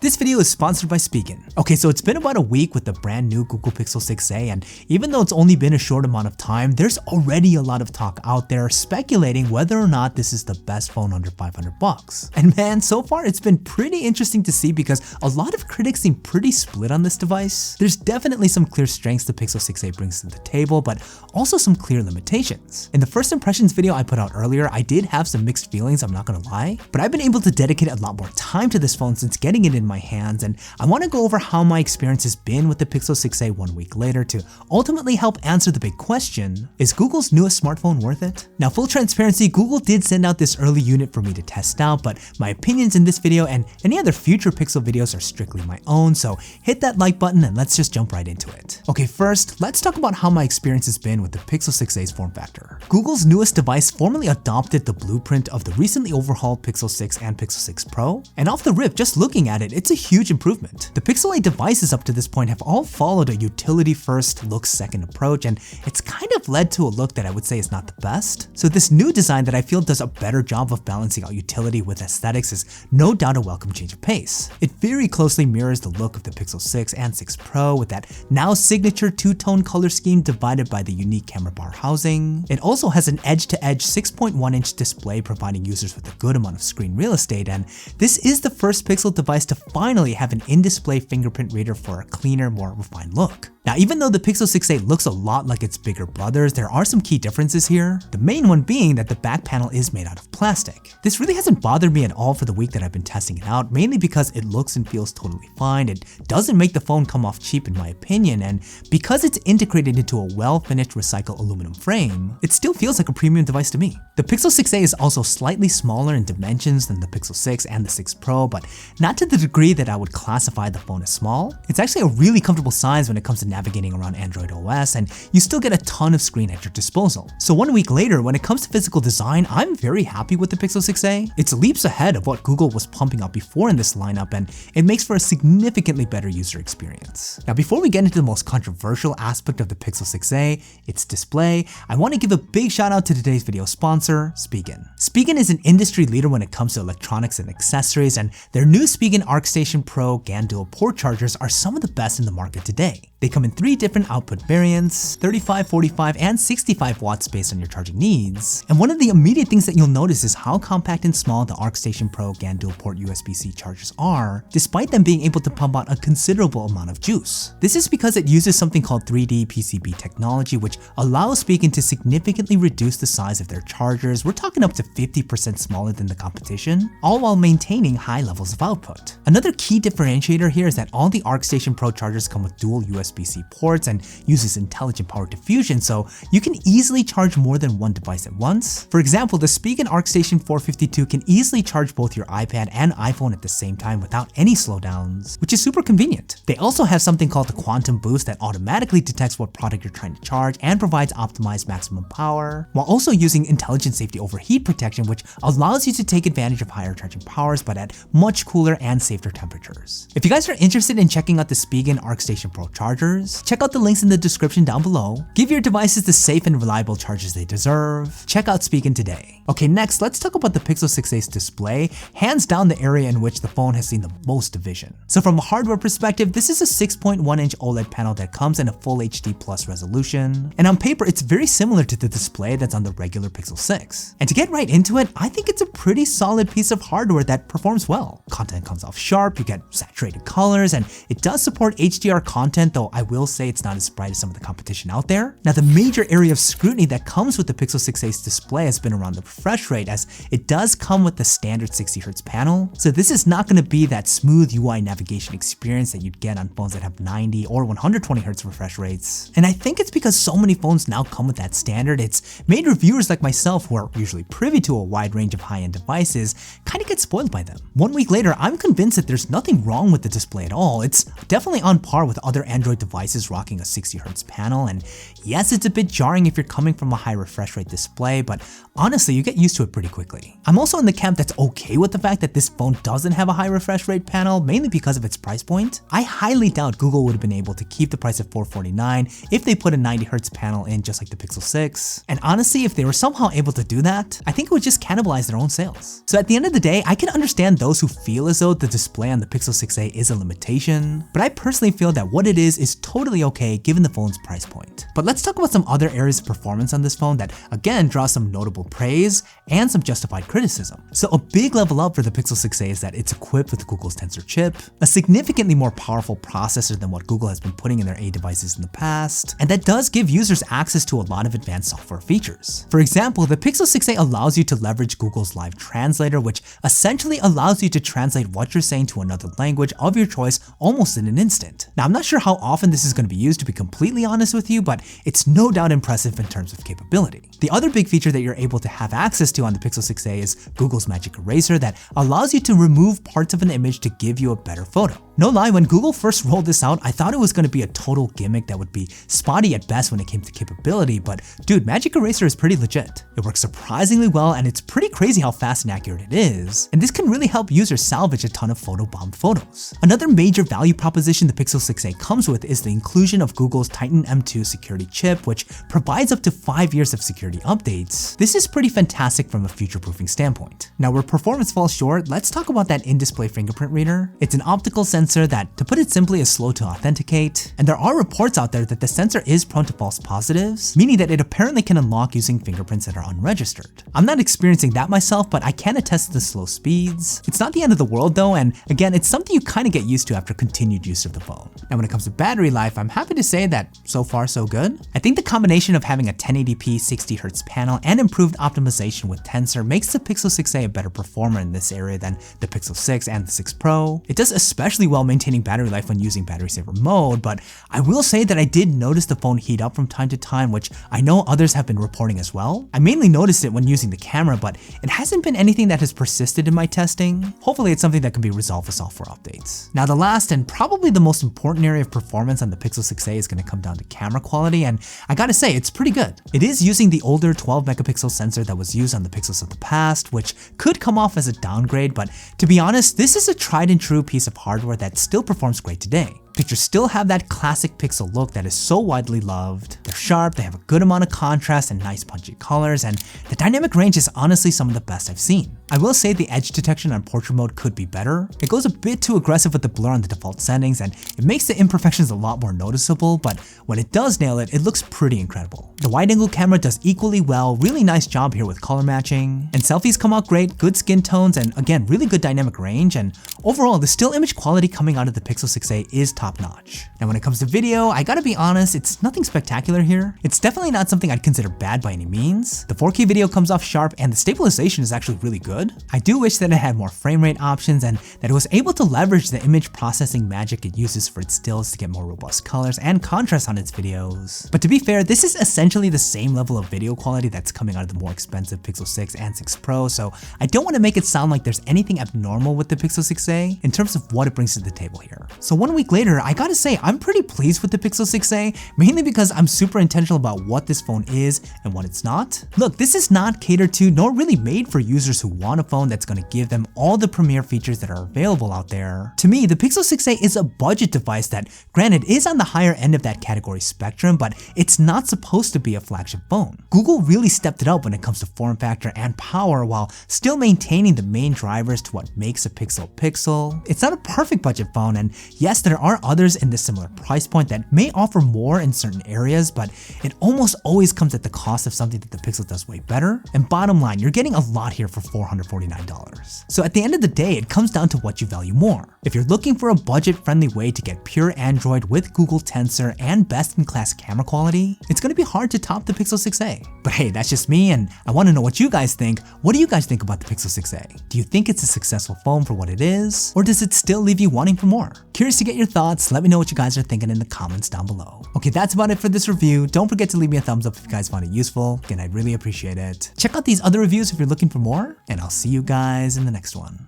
This video is sponsored by Spigen. Okay, so it's been about a week with the brand new Google Pixel 6a, and even though it's only been a short amount of time, there's already a lot of talk out there speculating whether or not this is the best phone under $500. And man, so far it's been pretty interesting to see because a lot of critics seem pretty split on this device. There's definitely some clear strengths the Pixel 6a brings to the table, but also some clear limitations. In the first impressions video I put out earlier, I did have some mixed feelings, I'm not gonna lie, but I've been able to dedicate a lot more time to this phone since getting it in my hands, and I want to go over how my experience has been with the Pixel 6a 1 week later to ultimately help answer the big question, is Google's newest smartphone worth it? Now, full transparency, Google did send out this early unit for me to test out, but my opinions in this video and any other future Pixel videos are strictly my own, so hit that like button and let's just jump right into it. Okay, first, let's talk about how my experience has been with the Pixel 6a's form factor. Google's newest device formally adopted the blueprint of the recently overhauled Pixel 6 and Pixel 6 Pro, and off the rip, just looking at it, it's a huge improvement. The Pixel 8 devices up to this point have all followed a utility first, look second approach, and it's kind of led to a look that I would say is not the best. So this new design that I feel does a better job of balancing out utility with aesthetics is no doubt a welcome change of pace. It very closely mirrors the look of the Pixel 6 and 6 Pro with that now signature two-tone color scheme divided by the unique camera bar housing. It also has an edge-to-edge 6.1-inch display providing users with a good amount of screen real estate, and this is the first Pixel device to finally have an in-display fingerprint reader for a cleaner, more refined look. Now, even though the Pixel 6a looks a lot like its bigger brothers, there are some key differences here. The main one being that the back panel is made out of plastic. This really hasn't bothered me at all for the week that I've been testing it out, mainly because it looks and feels totally fine. It doesn't make the phone come off cheap in my opinion, and because it's integrated into a well-finished recycled aluminum frame, it still feels like a premium device to me. The Pixel 6a is also slightly smaller in dimensions than the Pixel 6 and the 6 Pro, but not to the degree that I would classify the phone as small. It's actually a really comfortable size when it comes to navigating around Android OS, and you still get a ton of screen at your disposal. So 1 week later, when it comes to physical design, I'm very happy with the Pixel 6a. It's leaps ahead of what Google was pumping out before in this lineup, and it makes for a significantly better user experience. Now, before we get into the most controversial aspect of the Pixel 6a, its display, I want to give a big shout out to today's video sponsor, Spigen. Spigen is an industry leader when it comes to electronics and accessories, and their new Spigen ArcStation Pro GaN dual port chargers are some of the best in the market today. They come in 3 different output variants, 35, 45, and 65 watts based on your charging needs. And one of the immediate things that you'll notice is how compact and small the ArcStation Pro GaN dual port USB-C chargers are, despite them being able to pump out a considerable amount of juice. This is because it uses something called 3D PCB technology, which allows Spigen to significantly reduce the size of their chargers. We're talking up to 50% smaller than the competition, all while maintaining high levels of output. Another key differentiator here is that all the ArcStation Pro chargers come with dual USB-C ports and uses intelligent power diffusion, so you can easily charge more than one device at once. For example, the Spigen ArcStation 452 can easily charge both your iPad and iPhone at the same time without any slowdowns, which is super convenient. They also have something called the Quantum Boost that automatically detects what product you're trying to charge and provides optimized maximum power, while also using intelligent safety overheat protection, which allows you to take advantage of higher charging powers but at much cooler and safer temperatures. If you guys are interested in checking out the Spigen ArcStation Pro chargers, check out the links in the description down below. Give your devices the safe and reliable chargers they deserve. Check out Spigen today. Okay, next, let's talk about the Pixel 6a's display, hands down the area in which the phone has seen the most division. So from a hardware perspective, this is a 6.1-inch OLED panel that comes in a full HD plus resolution, and on paper, it's very similar to the display that's on the regular Pixel 6. And to get right into it, I think it's a pretty solid piece of hardware that performs well. Content comes off sharp, you get saturated colors, and it does support HDR content, though I will say it's not as bright as some of the competition out there. Now, the major area of scrutiny that comes with the Pixel 6a's display has been around the refresh rate, as it does come with the standard 60Hz panel, so this is not going to be that smooth UI navigation experience that you'd get on phones that have 90 or 120Hz refresh rates. And I think it's because so many phones now come with that standard, it's made reviewers like myself, who are usually privy to a wide range of high-end devices, kind of get spoiled by them. 1 week later, I'm convinced that there's nothing wrong with the display at all. It's definitely on par with other Android devices devices rocking a 60Hz panel, and yes, it's a bit jarring if you're coming from a high refresh rate display, but honestly, you get used to it pretty quickly. I'm also in the camp that's okay with the fact that this phone doesn't have a high refresh rate panel, mainly because of its price point. I highly doubt Google would have been able to keep the price at $449 if they put a 90Hz panel in just like the Pixel 6. And honestly, if they were somehow able to do that, I think it would just cannibalize their own sales. So at the end of the day, I can understand those who feel as though the display on the Pixel 6a is a limitation, but I personally feel that what it is totally okay given the phone's price point. But let's talk about some other areas of performance on this phone that again draw some notable praise and some justified criticism. So a big level up for the Pixel 6a is that it's equipped with Google's Tensor chip, a significantly more powerful processor than what Google has been putting in their A devices in the past, and that does give users access to a lot of advanced software features. For example, the Pixel 6a allows you to leverage Google's Live Translator, which essentially allows you to translate what you're saying to another language of your choice almost in an instant. Now, I'm not sure how often this is going to be used, to be completely honest with you, but it's no doubt impressive in terms of capability. The other big feature that you're able to have access to on the Pixel 6a is Google's Magic Eraser that allows you to remove parts of an image to give you a better photo. No lie, when Google first rolled this out, I thought it was going to be a total gimmick that would be spotty at best when it came to capability, but dude, Magic Eraser is pretty legit. It works surprisingly well, and it's pretty crazy how fast and accurate it is, and this can really help users salvage a ton of photobomb photos. Another major value proposition the Pixel 6a comes with is the inclusion of Google's Titan M2 security chip, which provides up to 5 years of security updates. This is pretty fantastic from a future-proofing standpoint. Now, where performance falls short, let's talk about that in-display fingerprint reader. It's an optical sensor that, to put it simply, is slow to authenticate, and there are reports out there that the sensor is prone to false positives, meaning that it apparently can unlock using fingerprints that are unregistered. I'm not experiencing that myself, but I can attest to the slow speeds. It's not the end of the world though, and again, it's something you kind of get used to after continued use of the phone. Now, when it comes to battery life, I'm happy to say that so far so good. I think the combination of having a 1080p 60Hz panel and improved optimization with Tensor makes the Pixel 6a a better performer in this area than the Pixel 6 and the 6 Pro. It does especially well maintaining battery life when using battery saver mode, but I will say that I did notice the phone heat up from time to time, which I know others have been reporting as well. I mainly noticed it when using the camera, but it hasn't been anything that has persisted in my testing. Hopefully it's something that can be resolved with software updates. Now, the last and probably the most important area of performance on the Pixel 6a is going to come down to camera quality, and I gotta say, it's pretty good. It is using the older 12 megapixel sensor that was used on the Pixels of the past, which could come off as a downgrade, but to be honest, this is a tried and true piece of hardware that still performs great today. Pictures still have that classic pixel look that is so widely loved. They're sharp, they have a good amount of contrast and nice punchy colors, and the dynamic range is honestly some of the best I've seen. I will say the edge detection on portrait mode could be better. It goes a bit too aggressive with the blur on the default settings, and it makes the imperfections a lot more noticeable, but when it does nail it, it looks pretty incredible. The wide angle camera does equally well, really nice job here with color matching, and selfies come out great, good skin tones, and again, really good dynamic range, and overall, the still image quality coming out of the Pixel 6a is top notch. Now, when it comes to video, I gotta be honest, it's nothing spectacular here. It's definitely not something I'd consider bad by any means. The 4K video comes off sharp, and the stabilization is actually really good. I do wish that it had more frame rate options and that it was able to leverage the image processing magic it uses for its stills to get more robust colors and contrast on its videos. But to be fair, this is essentially the same level of video quality that's coming out of the more expensive Pixel 6 and 6 Pro, so I don't want to make it sound like there's anything abnormal with the Pixel 6a in terms of what it brings to the table here. So 1 week later, I gotta say, I'm pretty pleased with the Pixel 6a, mainly because I'm super intentional about what this phone is and what it's not. Look, this is not catered to nor really made for users who want a phone that's going to give them all the premier features that are available out there. To me, the Pixel 6a is a budget device that, granted, is on the higher end of that category spectrum, but it's not supposed to be a flagship phone. Google really stepped it up when it comes to form factor and power while still maintaining the main drivers to what makes a Pixel Pixel. It's not a perfect budget phone, and yes, there are others in this similar price point that may offer more in certain areas, but it almost always comes at the cost of something that the Pixel does way better. And bottom line, you're getting a lot here for $449. So at the end of the day, it comes down to what you value more. If you're looking for a budget-friendly way to get pure Android with Google Tensor and best-in-class camera quality, it's going to be hard to top the Pixel 6a. But hey, that's just me, and I want to know what you guys think. What do you guys think about the Pixel 6a? Do you think it's a successful phone for what it is, or does it still leave you wanting for more? Curious to get your thoughts. Let me know what you guys are thinking in the comments down below. Okay, that's about it for this review. Don't forget to leave me a thumbs up if you guys found it useful. Again, I'd really appreciate it. Check out these other reviews if you're looking for more, and I'll see you guys in the next one.